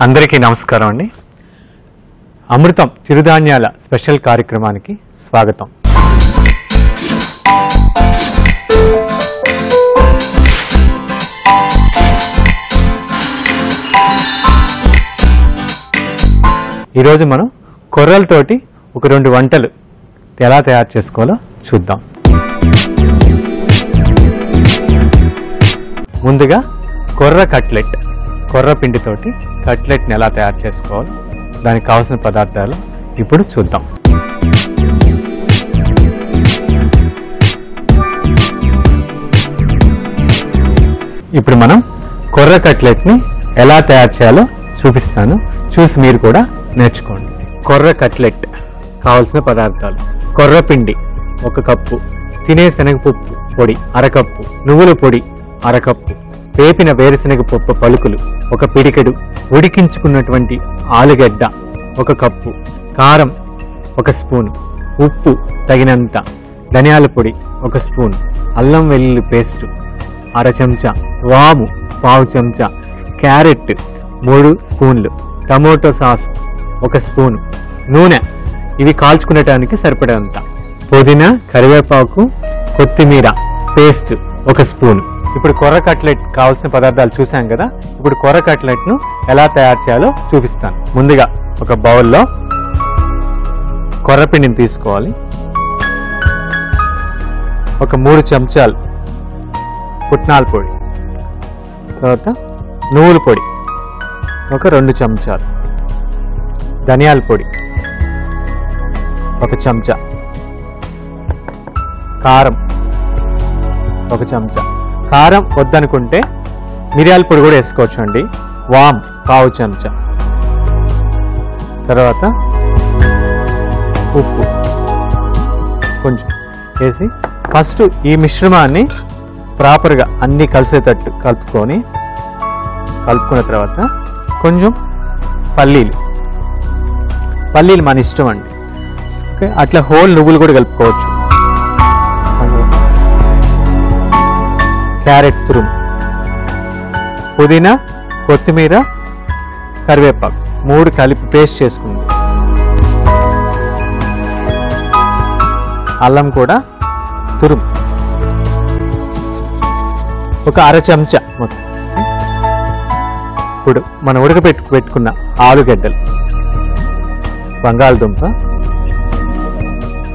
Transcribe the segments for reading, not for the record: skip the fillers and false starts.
అందరికీ నమస్కారం అండి. అమృతం చిరుధాన్యాల స్పెషల్ కార్యక్రమానికి స్వాగతం. ఈరోజు మనం కొర్రలతోటి ఒక 2 వంటలు ఎలా తయారు చేసుకోవాలో చూద్దాం. ముందుగా కొర్ర కట్లెట్, కొర్ర పిండితోటి కట్లెట్ని ఎలా తయారు చేసుకోవాలో దానికి కావాల్సిన పదార్థాలు ఇప్పుడు చూద్దాం. ఇప్పుడు మనం కొర్ర కట్లెట్ని ఎలా తయారు చేయాలో చూపిస్తాను, చూసి మీరు కూడా నేర్చుకోండి. కొర్ర కట్లెట్ కావాల్సిన పదార్థాలు: కొర్ర పిండి 1 కప్పు, తినే శనగపప్పు పొడి 1/2 కప్పు, నువ్వుల పొడి 1/2 కప్పు, వేపిన వేరుశనగ పప్పు పలుకులు 1 పిడికెడు, ఉడికించుకున్నటువంటి ఆలుగడ్డ 1 కప్పు, కారం 1 స్పూను, ఉప్పు తగినంత, ధనియాల పొడి 1 స్పూన్, అల్లం వెల్లుల్లి పేస్టు 1/2 చెంచా, వాము 1/2 చెంచా, క్యారెట్ 3 స్పూన్లు, టమోటో సాస్ 1 స్పూను, నూనె ఇవి కాల్చుకునేటానికి సరిపడేంత, పుదీనా, కరివేపాకు, కొత్తిమీర పేస్ట్ 1 స్పూను. ఇప్పుడు కొర్ర కట్లెట్ కావాల్సిన పదార్థాలు చూసాం కదా. ఇప్పుడు కొర్ర కట్లెట్ను ఎలా తయారు చేయాలో చూపిస్తాను. ముందుగా ఒక బౌల్లో కొర్రపిండిని తీసుకోవాలి. ఒక 3 చెంచాలు పుట్నాల పొడి, తర్వాత నువ్వుల పొడి ఒక 2 చెంచాలు, ధనియాల పొడి 1 చెంచా, కారం 1 చెంచా. కారం వద్దనుకుంటే మిరియాల పొడి కూడా వేసుకోవచ్చు అండి. వామ్ 1/2 చెంచా, తర్వాత ఉప్పు కొంచెం వేసి ఫస్ట్ ఈ మిశ్రమాన్ని ప్రాపర్గా అన్నీ కలిసేటట్టు కలుపుకున్న తర్వాత కొంచెం పల్లీలు మన ఇష్టం అండి. ఓకే, అట్లా హోల్ నువ్వులు కూడా కలుపుకోవచ్చు. క్యారెట్ తురుము, పుదీనా, కొత్తిమీర, కరివేపాకు 3 కలిపి పేస్ట్ చేసుకుంది. అల్లం కూడా తురుము 1/2 చెంచా మొత్తం. ఇప్పుడు మనం పెట్టుకున్న ఆలుగడ్డలు, బంగాళదుంప,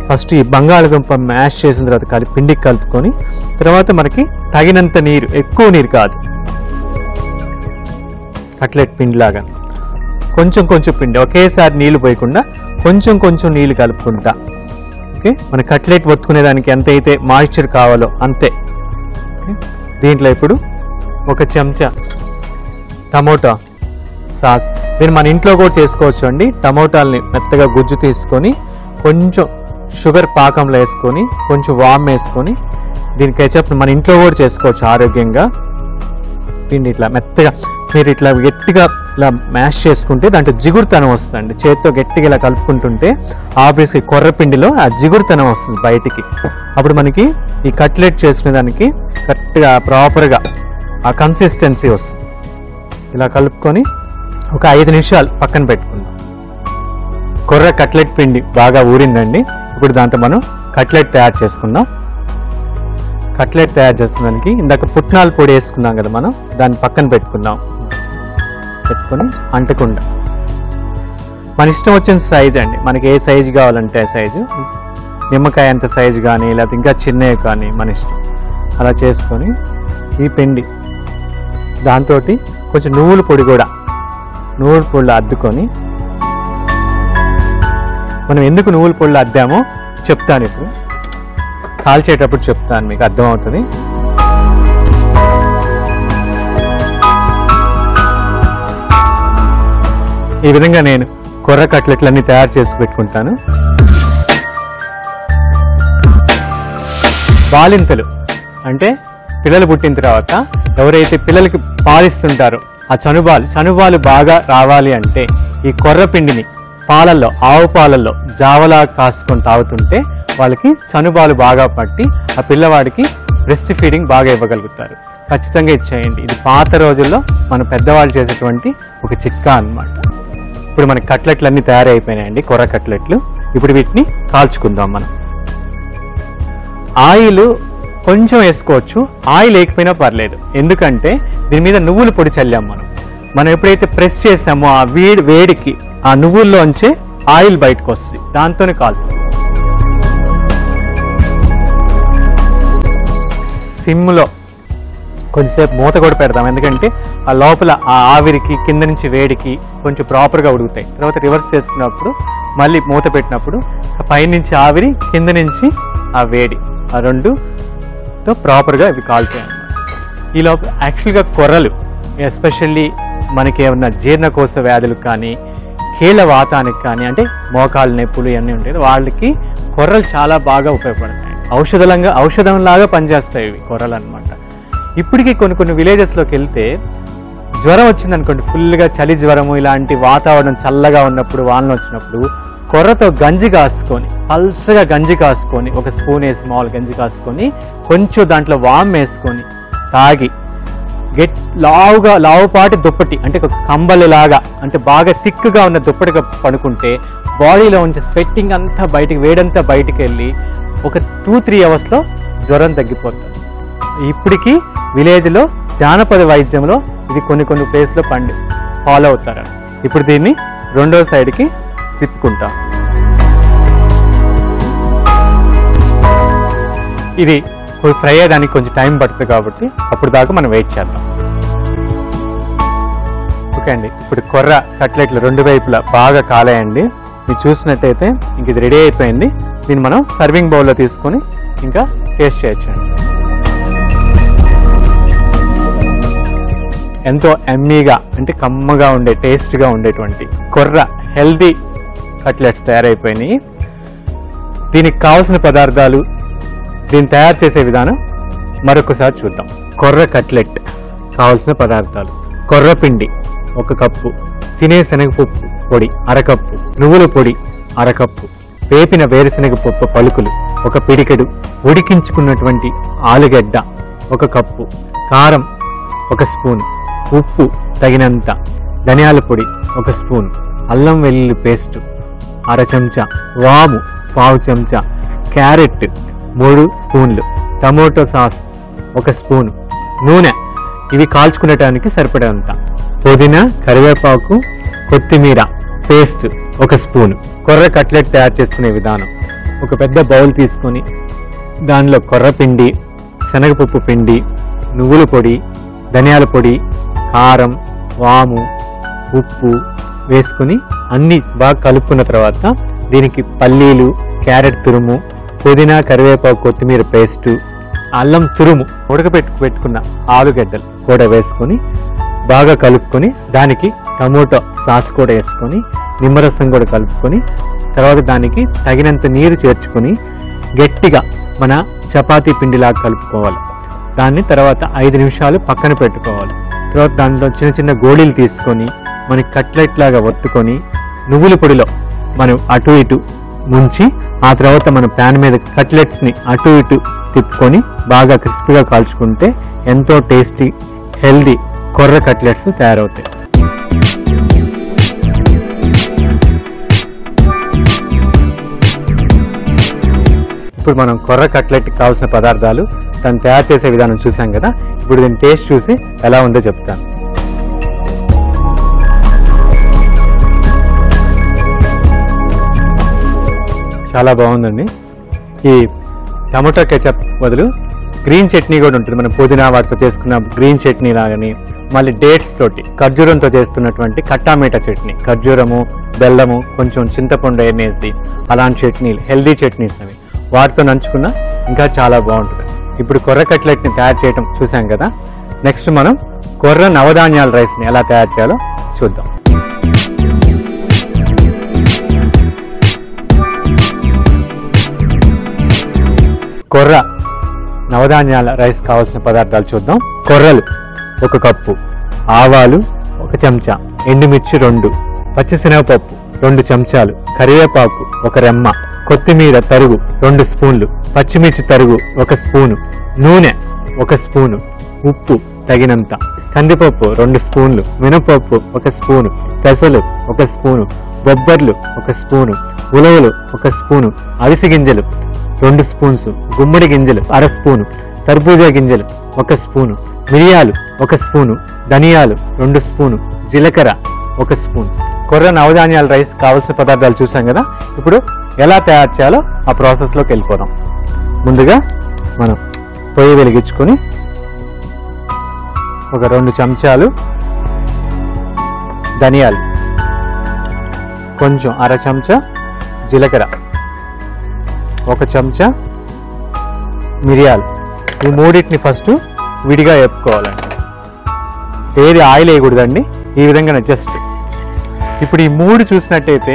ఫస్ట్ ఈ బంగాళదుంప మ్యాష్ చేసిన తర్వాత పిండికి కలుపుకొని, తర్వాత మనకి తగినంత నీరు, ఎక్కువ నీరు కాదు, కట్లెట్ పిండి లాగా కొంచెం పిండి, ఒకేసారి నీళ్లు పోయకుండా కొంచెం నీళ్లు కలుపుకుంటా. ఓకే, మన కట్లెట్ ఒత్తుకునేదానికి ఎంత అయితే మాయిశ్చర్ కావాలో అంతే. దీంట్లో ఇప్పుడు 1 చెంచా టమోటా సాస్, దీన్ని మన ఇంట్లో కూడా చేసుకోవచ్చు అండి. టమోటాలని మెత్తగా గుజ్జు తీసుకొని కొంచెం షుగర్ పాకంలో వేసుకొని కొంచెం వామ్ వేసుకొని, దీని కెచప్ మన ఇంట్లో కూడా చేసుకోవచ్చు ఆరోగ్యంగా. పిండి ఇట్లా మెత్తగా మీరు ఇట్లా గట్టిగా ఇలా మ్యాష్ చేసుకుంటే దాంట్లో జిగురుతనం వస్తుంది. చేతితో గట్టిగా ఇలా కలుపుకుంటుంటే ఆబ్వియస్గా కొర్ర పిండిలో ఆ జిగురుతనం వస్తుంది బయటికి. అప్పుడు మనకి ఈ కట్లెట్ చేసుకునే దానికి కరెక్ట్గా ప్రాపర్గా ఆ కన్సిస్టెన్సీ వస్తుంది. ఇలా కలుపుకొని ఒక 5 నిమిషాలు పక్కన పెట్టుకుందాం. కొర్ర కట్లెట్ పిండి బాగా ఊరిందండి. ఇప్పుడు దాంతో మనం కట్లెట్ తయారు చేసుకుందాం. కట్లెట్ తయారు చేసుకున్నానికి ఇందాక పుట్నాల పొడి వేసుకున్నాం కదా, మనం దాన్ని పక్కన పెట్టుకొని అంటకుండా మన ఇష్టం వచ్చిన సైజు అండి, మనకి ఏ సైజు కావాలంటే ఆ సైజు, నిమ్మకాయ అంత సైజు కానీ లేకపోతే ఇంకా చిన్నవి కానీ మన ఇష్టం, అలా చేసుకొని ఈ పిండి దాంతో కొంచెం నువ్వుల పొడిలో అద్దుకొని, మనం ఎందుకు నువ్వుల పొడిలో అద్దామో చెప్తాను, ఇప్పుడు కాల్చేటప్పుడు చెప్తాను, మీకు అర్థమవుతుంది. ఈ విధంగా నేను కొర్ర కట్లెట్లన్నీ తయారు చేసి పెట్టుకుంటాను. బాలింతలు అంటే పిల్లలు పుట్టిన తర్వాత ఎవరైతే పిల్లలకి పాలిస్తుంటారో ఆ చనుబాలు బాగా రావాలి అంటే ఈ కొర్ర పిండిని పాలల్లో, ఆవు పాలల్లో జావలా కాసుకొని తాగుతుంటే వాళ్ళకి చనుబాలు బాగా పట్టి ఆ పిల్లవాడికి బ్రెస్ట్ ఫీడింగ్ బాగా ఇవ్వగలుగుతారు. ఖచ్చితంగా ఇచ్చేయండి. ఇది పాత రోజుల్లో మన పెద్దవాళ్ళు చేసేటువంటి ఒక చిట్కా అన్నమాట. ఇప్పుడు మన కట్లెట్లు అన్నీ తయారైపోయినాయండి, కొర్ర కట్లెట్లు. ఇప్పుడు వీటిని కాల్చుకుందాం. మనం ఆయిల్ కొంచెం వేసుకోవచ్చు, ఆయిల్ లేకపోయినా పర్లేదు. ఎందుకంటే దీని మీద నువ్వుల పొడి చల్లాం. మనం ఎప్పుడైతే ప్రెస్ చేసామో ఆ వేడికి ఆ నువ్వుల్లోంచి ఆయిల్ బయటకు వస్తుంది, దాంతోనే కాలుతుంది. సిమ్లో కొంచెంసేపు మూత కూడా పెడతాం, ఎందుకంటే ఆ లోపల ఆ ఆవిరికి కింద నుంచి వేడికి కొంచెం ప్రాపర్గా ఉడుకుతాయి. తర్వాత రివర్స్ చేసుకున్నప్పుడు మళ్ళీ మూత పెట్టినప్పుడు పైనుంచి ఆవిరి, కింద నుంచి ఆ వేడి, ఆ రెండుతో ప్రాపర్గా ఇవి కాలుతాయి అన్నమాట. ఈ లోపల యాక్చువల్గా కొర్రలు ఎస్పెషల్లీ మనకి ఏమన్నా జీర్ణకోశ వ్యాధులకు కానీ కీళ్ళ వాతానికి కానీ, అంటే మోకాలు నొప్పులు ఇవన్నీ ఉంటాయి, వాళ్ళకి కొర్రలు చాలా బాగా ఉపయోగపడతాయి. ఔషధంలాగా పనిచేస్తాయి ఇవి కొర్రలు అనమాట. ఇప్పటికీ కొన్ని విలేజెస్లోకి వెళ్తే జ్వరం వచ్చిందనుకోండి, ఫుల్గా చలి జ్వరము, ఇలాంటి వాతావరణం చల్లగా ఉన్నప్పుడు, వానలు వచ్చినప్పుడు కొర్రతో గంజి కాసుకొని, పల్సగా గంజి కాసుకొని, ఒక స్పూన్ వేసి మామూలు గంజి కాసుకొని కొంచెం దాంట్లో వామ్ వేసుకొని తాగి లావుపాటి దుప్పటి, అంటే ఒక కంబలిలాగా, అంటే బాగా థిక్గా ఉన్న దుప్పటిగా పడుకుంటే బాడీలో ఉంచే స్వెట్టింగ్ అంతా బయటికి, వేడంతా బయటికి వెళ్ళి ఒక 2-3 అవర్స్లో జ్వరం తగ్గిపోతుంది. ఇప్పటికీ విలేజ్లో జానపద వైద్యంలో ఇది కొన్ని ప్లేస్లో ఫాలో అవుతారు. ఇప్పుడు దీన్ని రెండో సైడ్కి తిప్పుకుంటాం. ఇది ఫ్రై అయ్యడానికి కొంచెం టైం పడుతుంది కాబట్టి అప్పుడు దాకా మనం వెయిట్ చేద్దాం. ఓకే అండి, ఇప్పుడు కొర్ర కట్లెట్లు రెండు వైపులా బాగా కాలేయండి. మీరు చూసినట్టయితే ఇంక ఇది రెడీ అయిపోయింది. దీన్ని మనం సర్వింగ్ బౌల్లో తీసుకొని ఇంకా టేస్ట్ చేయొచ్చండి. ఎంతో ఎమ్మీగా, అంటే కమ్మగా ఉండే, టేస్ట్గా ఉండేటువంటి కొర్ర హెల్దీ కట్లెట్స్ తయారైపోయినాయి. దీనికి కావాల్సిన పదార్థాలు, దీన్ని తయారు చేసే విధానం మరొకసారి చూద్దాం. కొర్ర కట్లెట్ కావాల్సిన పదార్థాలు: కొర్ర పిండి 1 కప్పు, తినే శనగపప్పు పొడి 1/2 కప్పు, నువ్వుల పొడి 1/2 కప్పు, వేపిన వేరుశనగపప్పు పలుకులు 1 పిడికెడు, ఉడికించుకున్నటువంటి ఆలుగడ్డ 1 కప్పు, కారం 1 స్పూన్, ఉప్పు తగినంత, ధనియాల పొడి 1 స్పూన్, అల్లం వెల్లుల్లి పేస్టు 1/2 చెంచా, వాము 1/2 చెంచా, క్యారెట్ 3 స్పూన్లు, టమోటో సాస్ 1 స్పూను, నూనె ఇవి కాల్చుకునేటానికి సరిపడేంత, పుదీనా, కరివేపాకు, కొత్తిమీర పేస్ట్ 1 స్పూను. కొర్ర కట్లెట్ తయారు చేసుకునే విధానం: ఒక పెద్ద బౌల్ తీసుకొని దానిలో కొర్ర పిండి, శనగపప్పు పిండి, నువ్వుల పొడి, ధనియాల పొడి, కారం, వాము, ఉప్పు వేసుకుని అన్నీ బాగా కలుపుకున్న తర్వాత దీనికి పల్లీలు, క్యారెట్ తురుము, పుదీనా, కరివేపాకు, కొత్తిమీర పేస్టు, అల్లం తురుము, పెట్టుకున్న ఆలుగడ్డలు కూడా వేసుకొని బాగా కలుపుకొని దానికి టమోటో సాస్ కూడా వేసుకొని నిమ్మరసం కూడా కలుపుకొని తర్వాత దానికి తగినంత నీరు చేర్చుకొని గట్టిగా మన చపాతీ పిండిలాగా కలుపుకోవాలి. దాన్ని తర్వాత 5 నిమిషాలు పక్కన పెట్టుకోవాలి. తర్వాత దాంట్లో చిన్న గోళీలు తీసుకొని మనకి కట్లెట్ లాగా ఒత్తుకొని నువ్వుల పొడిలో మనం అటు ఇటు ముంచి ఆ తర్వాత మన ప్యాన్ మీద కట్లెట్స్ని అటు ఇటు తిప్పుకొని బాగా క్రిస్పీగా కాల్చుకుంటే ఎంతో టేస్టీ హెల్దీ కొర్ర కట్లెట్స్ తయారవుతాయి. ఇప్పుడు మనం కొర్ర కట్లెట్కి కావాల్సిన పదార్థాలు, దాన్ని తయారు చేసే విధానం చూసాం కదా. ఇప్పుడు దీన్ని టేస్ట్ చూసి ఎలా ఉందో చెప్తాను. చాలా బాగుందండి. ఈ టమాటో కెచప్ బదులు గ్రీన్ చట్నీ కూడా ఉంటుంది. మనం పుదీనా వాటితో చేసుకున్న గ్రీన్ చట్నీ లాగాని, మళ్ళీ డేట్స్ తోటి ఖర్జూరంతో చేస్తున్నటువంటి కట్టామీట చట్నీ, ఖర్జూరము, బెల్లము, కొంచెం చింతపండు వేసి అలాంటి చట్నీలు, హెల్దీ చట్నీస్ అవి వాటితో నంచుకున్నా ఇంకా చాలా బాగుంటుంది. ఇప్పుడు కొర్ర కట్లెట్ని తయారు చేయడం చూసాం కదా. నెక్స్ట్ మనం కొర్ర నవధాన్యాల రైస్ని ఎలా తయారు చేయాలో చూద్దాం. కొర్ర నవధాన్యాల రైస్ కావాల్సిన పదార్థాలు చూద్దాం. కొర్రలు 1 కప్పు, ఆవాలు 1 చెంచా, ఎండుమిర్చి 2, పచ్చిశనగపప్పు 2 చెంచాలు, కరివేపాకు 1 రెమ్మ, కొత్తిమీర తరుగు 2 స్పూన్లు, పచ్చిమిర్చి తరుగు 1 స్పూను, నూనె 1 స్పూను, ఉప్పు తగినంత, కందిపప్పు 2 స్పూన్లు, మినపప్పు 1 స్పూను, పెసలు 1 స్పూను, బొబ్బర్లు 1 స్పూను, ఉలవలు 1 స్పూను, అవిసి గింజలు 2 స్పూన్స్, గుమ్మడి గింజలు 1/2 స్పూను, తర్బూజా గింజలు 1 స్పూను, మిరియాలు 1 స్పూను, ధనియాలు 2 స్పూను, జీలకర్ర 1 స్పూన్. కొర్ర నవధాన్యాల రైస్ కావాల్సిన పదార్థాలు చూసాం కదా. ఇప్పుడు ఎలా తయారు చేయాలో ఆ ప్రాసెస్లోకి వెళ్ళిపోదాం. ముందుగా మనం పొయ్యి వెలిగించుకొని ఒక 2 చెంచాలు ధనియాలు, కొంచెం 1/2 చెంచా జీలకర్ర, 1 చెంచా మిరియాలు, ఈ మూడింటిని ఫస్ట్ విడిగా వేపుకోవాలండి. ఏది ఆయిల్ వేయకూడదండి. ఈ విధంగా జస్ట్ ఇప్పుడు ఈ 3 చూసినట్టయితే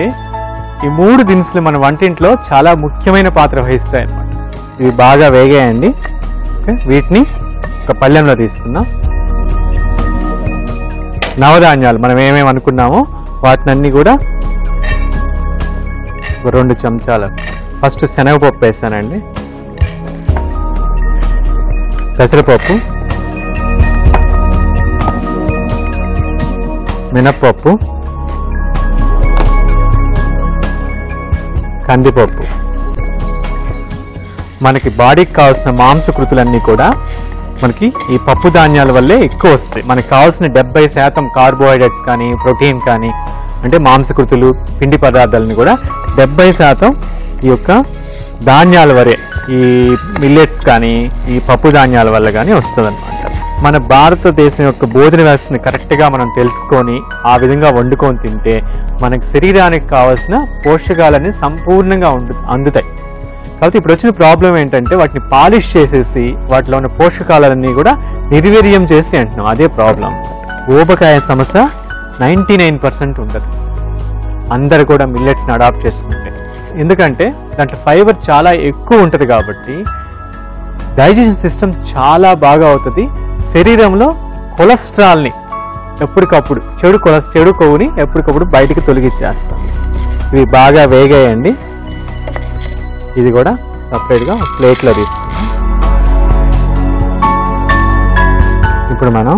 ఈ 3 దినుసులు మన వంటింట్లో చాలా ముఖ్యమైన పాత్ర వహిస్తాయి అన్నమాట. ఇవి బాగా వేగాయండి. వీటిని ఒక పళ్ళెంలో తీసుకుందాం. నవధాన్యాలు మనం ఏమేమి అనుకున్నామో వాటినన్నీ కూడా ఒక 2 చెంచాలు. ఫస్ట్ శనగపప్పు వేసానండి, పెసరపప్పు, మినప్పప్పు, కందిపప్పు. మనకి బాడీకి కావాల్సిన మాంసకృతులన్నీ కూడా మనకి ఈ పప్పు ధాన్యాల వల్లే ఎక్కువ వస్తాయి. మనకి కావాల్సిన 70% కార్బోహైడ్రేట్స్ కానీ ప్రోటీన్ కానీ అంటే మాంసకృతులు పిండి పదార్థాలని కూడా 70% ఈ యొక్క ధాన్యాల వరే, ఈ మిల్లెట్స్ కానీ ఈ పప్పు ధాన్యాల వల్ల కానీ వస్తుంది అన్నమాట. మన భారతదేశం యొక్క భోజన వ్యవస్థని కరెక్ట్గా మనం తెలుసుకొని ఆ విధంగా వండుకొని తింటే మనకి శరీరానికి కావాల్సిన పోషకాలన్నీ సంపూర్ణంగా అందుతాయి. కాబట్టి ఇప్పుడు వచ్చిన ప్రాబ్లం ఏంటంటే వాటిని పాలిష్ చేసేసి వాటిలో ఉన్న పోషకాలన్నీ కూడా నిర్వీర్యం చేసి అంటున్నాం. అదే ప్రాబ్లం. ఊబకాయ సమస్య 99% ఉండదు అందరు కూడా మిల్లెట్స్ని అడాప్ట్ చేసుకుంటే. ఎందుకంటే దాంట్లో ఫైబర్ చాలా ఎక్కువ ఉంటుంది కాబట్టి డైజెషన్ సిస్టమ్ చాలా బాగా అవుతుంది. శరీరంలో కొలెస్ట్రాల్ని ఎప్పటికప్పుడు చెడు కొవ్వుని ఎప్పటికప్పుడు బయటికి తొలగించేస్తాం. ఇవి బాగా వేగాయండి. ఇది కూడా సపరేట్గా ప్లేట్లో తీసుకుందాం. ఇప్పుడు మనం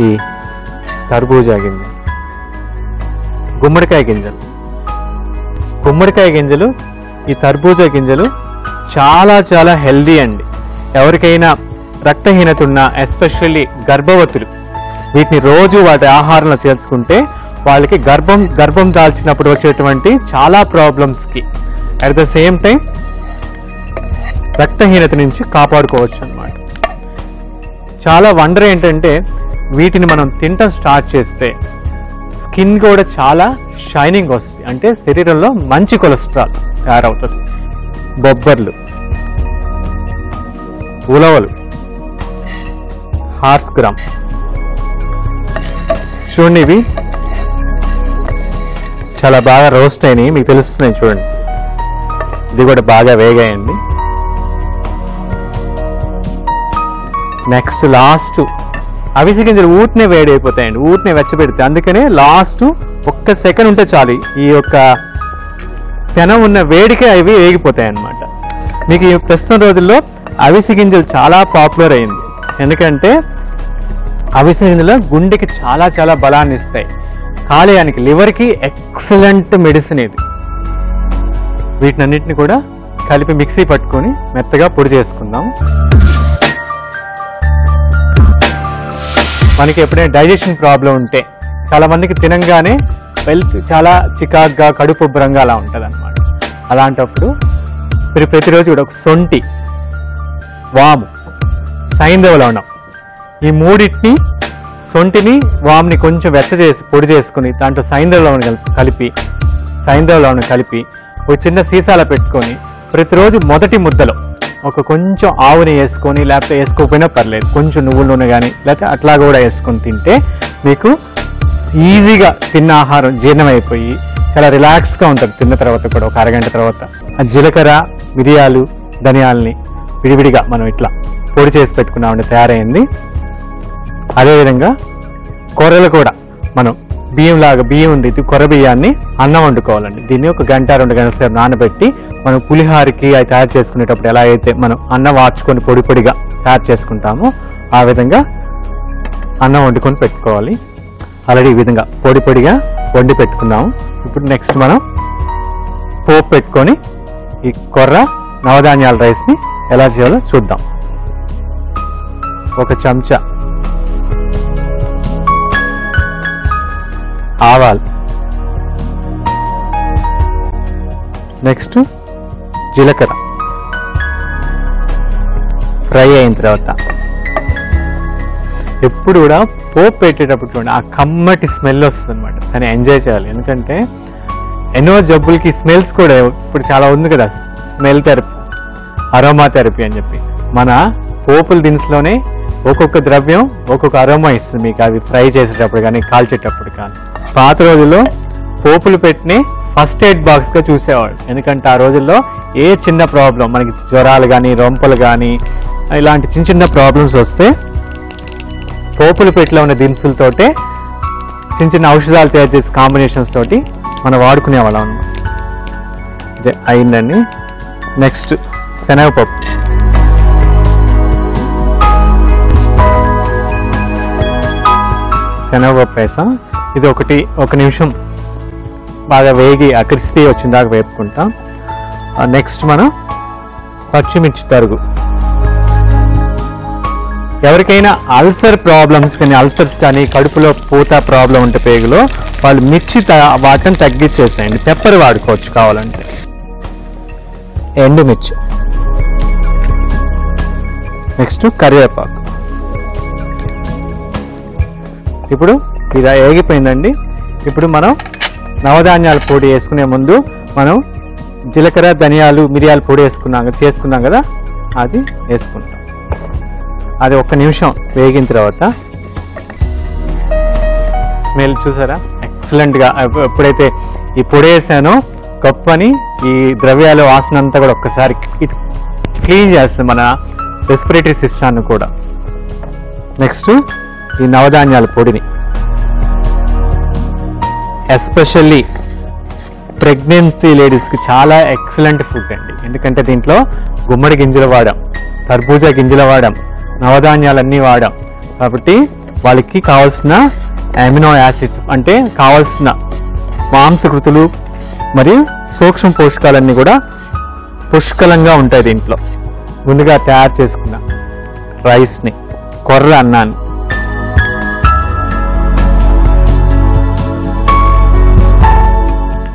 ఈ తర్బూజా గింజలు, గుమ్మడికాయ గింజలు, ఈ తర్బూజా గింజలు చాలా చాలా హెల్దీ అండి. ఎవరికైనా రక్తహీనత ఉన్న ఎస్పెషల్లీ గర్భవతులు వీటిని రోజు వాటి ఆహారంలో చేర్చుకుంటే వాళ్ళకి గర్భం దాల్చినప్పుడు వచ్చేటువంటి చాలా ప్రాబ్లమ్స్కి అట్ ద సేమ్ టైం రక్తహీనత నుంచి కాపాడుకోవచ్చు అన్నమాట. చాలా వండర్ ఏంటంటే వీటిని మనం తినటం స్టార్ట్ చేస్తే స్కిన్ కూడా చాలా షైనింగ్ వస్తుంది. అంటే శరీరంలో మంచి కొలెస్ట్రాల్ తయారవుతుంది. బొబ్బర్లు, ఉలవలు, హార్స్ గ్రామ్ చూడండి, ఇవి చాలా బాగా రోస్ట్ అయినాయి, మీకు తెలుస్తున్నాయి చూడండి. ఇది కూడా బాగా వేగాయండి. నెక్స్ట్ లాస్ట్ అవిసి గింజలు ఊటినే వేడైపోతాయండి, ఊటినే వెచ్చబెడితే. అందుకనే లాస్ట్ 1 సెకండ్ ఉంటే చాలు ఈ యొక్క పెనం ఉన్న వేడికే అవి వేగిపోతాయి అన్నమాట. మీకు ఈ ప్రస్తుతం రోజుల్లో అవిసి గింజలు చాలా పాపులర్ అయింది. ఎందుకంటే అవిసి గింజలు గుండెకి చాలా చాలా బలాన్ని ఇస్తాయి. కాలేయానికి, లివర్కి ఎక్సలెంట్ మెడిసిన్ ఇది. వీటినన్నిటిని కూడా కలిపి మిక్సీ పట్టుకొని మెత్తగా పొడి చేసుకుందాం. మనకి ఎప్పుడైనా డైజెషన్ ప్రాబ్లం ఉంటే చాలా మందికి తినంగానే చాలా చికాగ్గా కడుపు ఉబ్బరంగా అలా ఉంటుంది అన్నమాట. అలాంటప్పుడు మీరు ప్రతిరోజు కూడా ఒక సొంటి, వాము, సైంధవ లవణం ఈ మూడింటిని, సొంటిని వాముని కొంచెం వెచ్చచేసి పొడి చేసుకుని దాంట్లో సైంధవ లవణం కలిపి ఒక చిన్న సీసాలో పెట్టుకొని ప్రతిరోజు మొదటి ముద్దలో ఒక కొంచెం ఆవుని వేసుకొని, లేకపోతే వేసుకోకపోయినా పర్లేదు, కొంచెం నువ్వుల నూనె కానీ లేకపోతే అట్లా కూడా వేసుకొని తింటే మీకు ఈజీగా తిన్న ఆహారం జీర్ణమైపోయి చాలా రిలాక్స్గా ఉంటుంది. తిన్న తర్వాత కూడా ఒక అరగంట తర్వాత ఆ జీలకర్ర, మిరియాలు, ధనియాలని విడివిడిగా మనం ఇట్లా పొడి చేసి పెట్టుకున్నామంటే తయారైంది. అదేవిధంగా కూరలు కూడా మనం బియ్యం ఉంది, కొర్ర బియ్యాన్ని అన్నం వండుకోవాలండి. దీన్ని 1 గంట 2 గంటల సేపు నానబెట్టి మనం పులిహారకి అవి తయారు చేసుకునేటప్పుడు ఎలా అయితే మనం అన్నం వార్చుకొని పొడి పొడిగా తయారు చేసుకుంటామో ఆ విధంగా అన్నం వండుకొని పెట్టుకోవాలి. ఆల్రెడీ ఈ విధంగా పొడి పొడిగా వండి పెట్టుకున్నాము. ఇప్పుడు నెక్స్ట్ మనం పోపు పెట్టుకొని ఈ కొర్ర నవధాన్యాల రైస్ని ఎలా చేయాలో చూద్దాం. 1 చెంచా ఆవాలు, నెక్స్ట్ జీలకర్ర ఫ్రై అయిన తర్వాత ఎప్పుడు కూడా పోపు పెట్టేటప్పుడు చూడండి ఆ కమ్మటి స్మెల్ వస్తుంది అనమాట. దాన్ని ఎంజాయ్ చేయాలి. ఎందుకంటే ఎన్నో జబ్బులకి స్మెల్స్ కూడా ఇప్పుడు చాలా ఉంది కదా, స్మెల్ థెరపీ, అరోమా థెరపీ అని చెప్పి. మన పోపుల దినుసులోనే ఒక్కొక్క ద్రవ్యం ఒక్కొక్క అరోమా ఇస్తుంది మీకు, అవి ఫ్రై చేసేటప్పుడు కానీ కాల్చేటప్పుడు కానీ. పాత రోజుల్లో పోపులు పెట్టిన ఫస్ట్ ఎయిడ్ బాక్స్గా చూసేవాడు. ఎందుకంటే ఆ రోజుల్లో ఏ చిన్న ప్రాబ్లం, మనకి జ్వరాలు కానీ రొంపలు కానీ ఇలాంటి చిన్న చిన్న ప్రాబ్లమ్స్ వస్తే పోపులు పెట్టిలో ఉన్న దినుసులతోటే చిన్న చిన్న ఔషధాలు తయారు చేసే కాంబినేషన్స్ తోటి మనం వాడుకునేవాళ్ళం అన్నమాట. ఇదే అయిందండి. నెక్స్ట్ శనగపప్పు, శనగపప్పు వేసాం. ఇది 1 నిమిషం బాగా వేగి ఆ క్రిస్పీ వచ్చిన దాకా వేపుకుంటాం. నెక్స్ట్ మనం పచ్చిమిర్చి తరుగు. ఎవరికైనా అల్సర్ ప్రాబ్లమ్స్ కానీ, అల్సర్స్ కానీ, కడుపులో పూత ప్రాబ్లం ఉంటే పేగులో, వాళ్ళు మిర్చి వాటిని తగ్గించేసేయండి. పెప్పర్ వాడుకోవచ్చు కావాలంటే. ఎండుమిర్చి, నెక్స్ట్ కరివేపాకు. ఇప్పుడు ఇది ఏగిపోయిందండి. ఇప్పుడు మనం నవధాన్యాల పొడి వేసుకునే ముందు మనం జీలకర్ర, ధనియాలు, మిరియాల పొడి చేసుకున్నాం కదా, అది వేసుకుంటాం. అది 1 నిమిషం వేగిన తర్వాత స్మెల్ చూసారా ఎక్సలెంట్గా. ఎప్పుడైతే ఈ పొడి వేసానో గొప్పని ఈ ద్రవ్యాల వాసన అంతా కూడా ఒక్కసారి క్లీన్ చేస్తుంది మన రెస్పిరేటరీ సిస్టాన్ని కూడా. నెక్స్ట్ ఈ నవధాన్యాల పొడిని ఎస్పెషల్లీ ప్రెగ్నెన్సీ లేడీస్కి చాలా ఎక్సలెంట్ ఫుడ్ అండి. ఎందుకంటే దీంట్లో గుమ్మడి గింజలు వాడాం, తర్బూజా గింజలు వాడాం, నవధాన్యాలన్నీ వాడాం. కాబట్టి వాళ్ళకి కావాల్సిన అమినో యాసిడ్స్ అంటే కావాల్సిన మాంసకృతులు మరియు సూక్ష్మ పోషకాలన్నీ కూడా పుష్కలంగా ఉంటాయి దీంట్లో. ముందుగా తయారు చేసుకున్న రైస్ని, కొర్ర అన్నాన్ని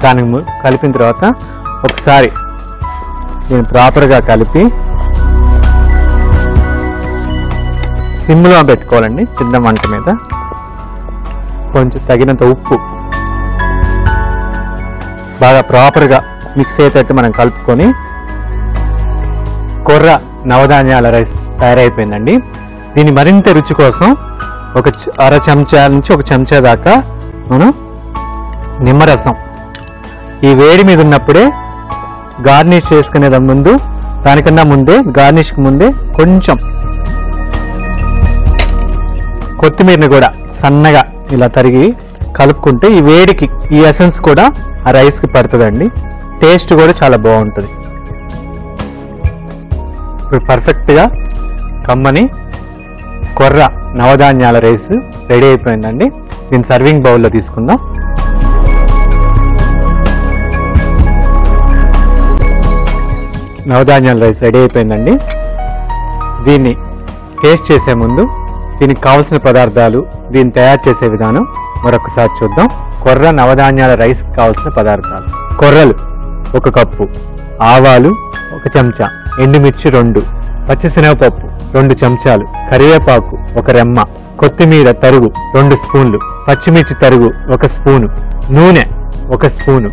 దానికి కలిపిన తర్వాత ఒకసారి దీన్ని ప్రాపర్గా కలిపి సిమ్లో పెట్టుకోవాలండి, చిన్న మంట మీద. కొంచెం తగినంత ఉప్పు, బాగా ప్రాపర్గా మిక్స్ అయ్యేటట్టు మనం కలుపుకొని కొర్ర నవధాన్యాల రైస్ తయారైపోయిందండి. దీన్ని మరింత రుచి కోసం 1/2 చెంచా నుంచి 1 చెంచా దాకా మనం నిమ్మరసం ఈ వేడి మీద ఉన్నప్పుడే గార్నిష్ చేసుకునే దానికన్నా ముందే గార్నిష్కి ముందే కొంచెం కొత్తిమీరని కూడా సన్నగా ఇలా తరిగి కలుపుకుంటే ఈ వేడికి ఈ ఎసెన్స్ కూడా ఆ రైస్కి పడుతుందండి. టేస్ట్ కూడా చాలా బాగుంటుంది. ఇప్పుడు పర్ఫెక్ట్గా కమ్మని కొర్ర నవధాన్యాల రైస్ రెడీ అయిపోయిందండి. దీన్ని సర్వింగ్ బౌల్లో తీసుకుందాం. నవధాన్యాల రైస్ రెడీ అయిపోయిందండి. దీన్ని టేస్ట్ చేసే ముందు దీనికి కావలసిన పదార్థాలు, దీన్ని తయారు చేసే విధానం మరొకసారి చూద్దాం. కొర్ర నవధాన్యాల రైస్ కావలసిన పదార్థాలు: కొర్రలు 1 కప్పు, ఆవాలు 1 చెంచా, ఎండుమిర్చి 2, పచ్చిశనగపప్పు 2 చెంచాలు, కరివేపాకు 1 రెమ్మ, కొత్తిమీర తరుగు 2 స్పూన్లు, పచ్చిమిర్చి తరుగు 1 స్పూను, నూనె 1 స్పూను,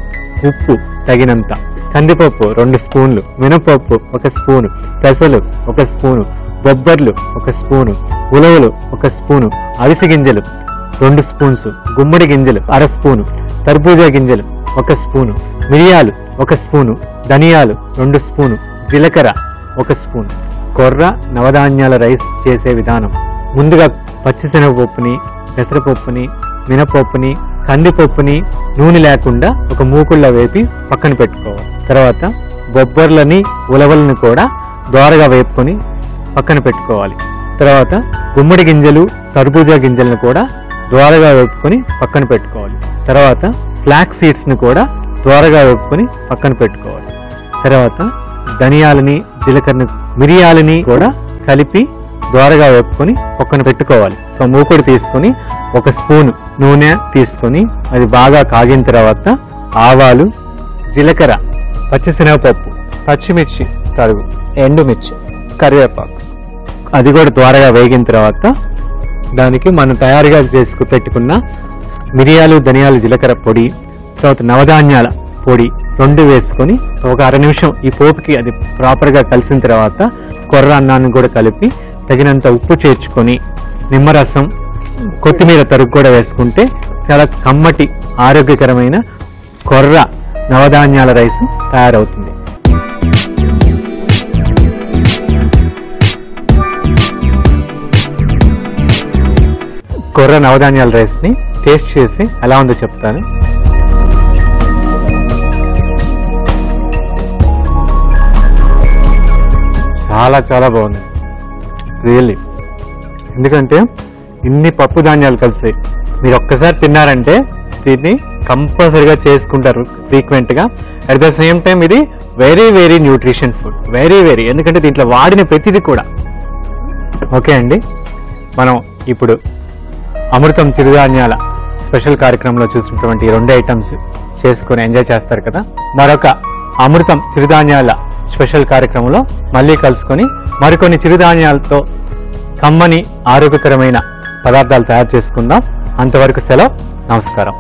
ఉప్పు తగినంత, కందిపప్పు 2 స్పూన్లు, మినపప్పు 1 స్పూను, పెసలు 1 స్పూను, బొబ్బర్లు 1 స్పూను, ఉలవలు 1 స్పూను, అవిసె గింజలు 2 స్పూన్స్, గుమ్మడి గింజలు 1/2 స్పూను, తర్బూజా గింజలు 1 స్పూను, మిరియాలు 1 స్పూను, ధనియాలు 2 స్పూను, జీలకర్ర 1 స్పూన్. కొర్ర నవధాన్యాల రైస్ చేసే విధానం: ముందుగా పచ్చిశనగపప్పుని, పెసరపప్పుని మినపప్పుని, కందిపప్పుని నూనె లేకుండా ఒక మూకుళ్ళ వేపి పక్కన పెట్టుకోవాలి. తర్వాత బొబ్బర్లని, ఉలవలను కూడా దోరగా వేపుకొని పక్కన పెట్టుకోవాలి. తర్వాత గుమ్మడి గింజలు, తర్బూజా గింజలను కూడా దోరగా వేపుకొని పక్కన పెట్టుకోవాలి. తర్వాత ఫ్లాక్స్ సీడ్స్ని కూడా దోరగా వేపుకొని పక్కన పెట్టుకోవాలి. తర్వాత ధనియాలని, జీలకర్ర, మిరియాలని కూడా కలిపి దోరగా వేపుకొని పక్కన పెట్టుకోవాలి. ఒక మూకుడు తీసుకొని 1 స్పూన్ నూనె తీసుకొని అది బాగా కాగిన తర్వాత ఆవాలు, జీలకర్ర, పచ్చిశనగపప్పు, పచ్చిమిర్చి తరుగు, ఎండుమిర్చి, కరివేపాకు అది కూడా దోరగా వేగిన తర్వాత దానికి మనం తయారుగా చేసుకు పెట్టుకున్న మిరియాలు, ధనియాలు, జీలకర్ర పొడి, తర్వాత నవధాన్యాల పొడి 2 వేసుకొని ఒక 1/2 నిమిషం ఈ పోపుకి అది ప్రాపర్గా కలిసిన తర్వాత కొర్ర అన్నాన్ని కూడా కలిపి తగినంత ఉప్పు చేర్చుకొని నిమ్మరసం, కొత్తిమీర తరుగు కూడా వేసుకుంటే చాలా కమ్మటి ఆరోగ్యకరమైన కొర్ర నవధాన్యాల రైస్ తయారవుతుంది. కొర్ర నవధాన్యాల రైస్ని టేస్ట్ చేసి ఎలా ఉందో చెప్తాను. చాలా చాలా బాగుంది రియల్లీ. ఎందుకంటే ఇన్ని పప్పు ధాన్యాలు కలిసి మీరు ఒక్కసారి తిన్నారంటే దీన్ని కంపల్సరీగా చేసుకుంటారు ఫ్రీక్వెంట్గా. అట్ ద సేమ్ టైం ఇది very very nutrition food, very ఎందుకంటే దీంట్లో వాడిన ప్రతిదీ కూడా. ఓకే అండి, మనం ఇప్పుడు అమృతం చిరుధాన్యాల స్పెషల్ కార్యక్రమంలో చూసినటువంటి 2 ఐటమ్స్ చేసుకొని ఎంజాయ్ చేస్తారు కదా. మరొక అమృతం చిరుధాన్యాల స్పెషల్ కార్యక్రమంలో మళ్ళీ కలుసుకొని మరికొన్ని చిరుధాన్యాలతో కమ్మని ఆరోగ్యకరమైన పదార్థాలు తయారు చేసుకుందాం. అంతవరకు సెలవు, నమస్కారం.